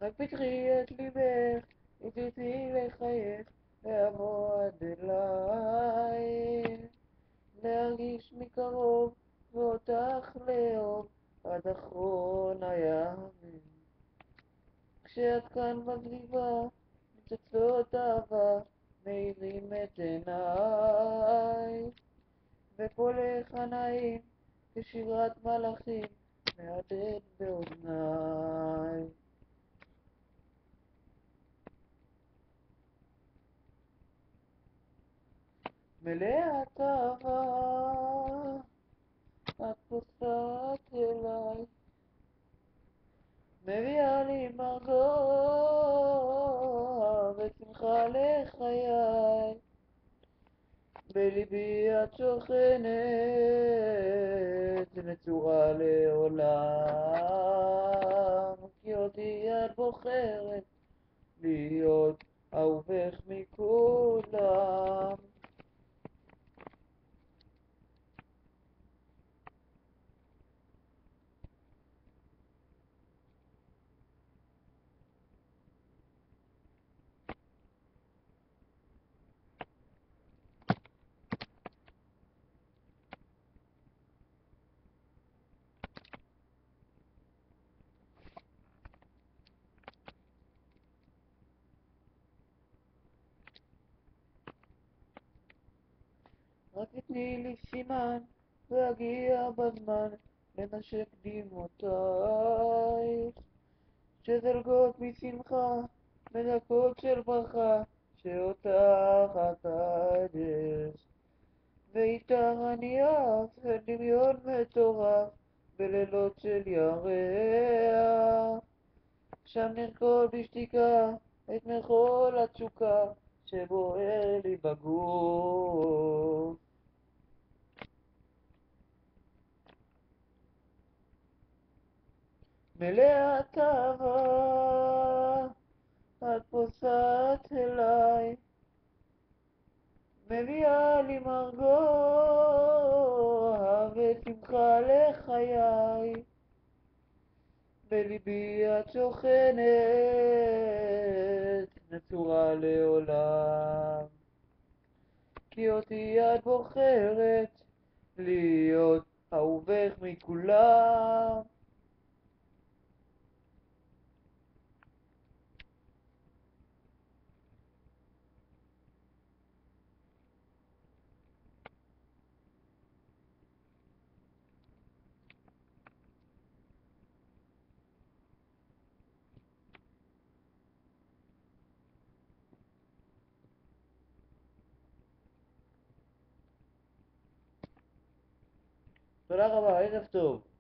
רק פתחי את ליבך, ותרצי לחייך, לעמוד אלייך, להרגיש מקרוב, ואותך לאהוב, עד אחרון הימים. כשאת כאן בסביבה, ניצוצות אהבה, מאירים את עיניי, וקולך הנעים, כשירת מלאכים, מהדהד באוזניי. מלאת אהבה, את פוסעת אליי, מביאה לי מרגוע ושמחה לחיי. בליבי את שוכנת, נצורה לעולם, כי אותי את בוחרת להיות אהובך מכולם. רק תתני לי סימן, ואגיע בזמן לנשק דמעותייך, שזלגות משמחה, בדקות של ברכה, שאותך אקדש. ואיתך אני עף אל דמיון מטורף, בלילות של ירח, שם נרקוד בשתיקה את מחול התשוקה, שבוער לי בגוף. מלאת אהבה, את פוסעת אליי, מביאה לי מרגוע ושמחה לחיי. בליבי את שוכנת, נצורה לעולם, כי אותי את בוחרת להיות אהובך מכולם. תודה רבה, ערב טוב.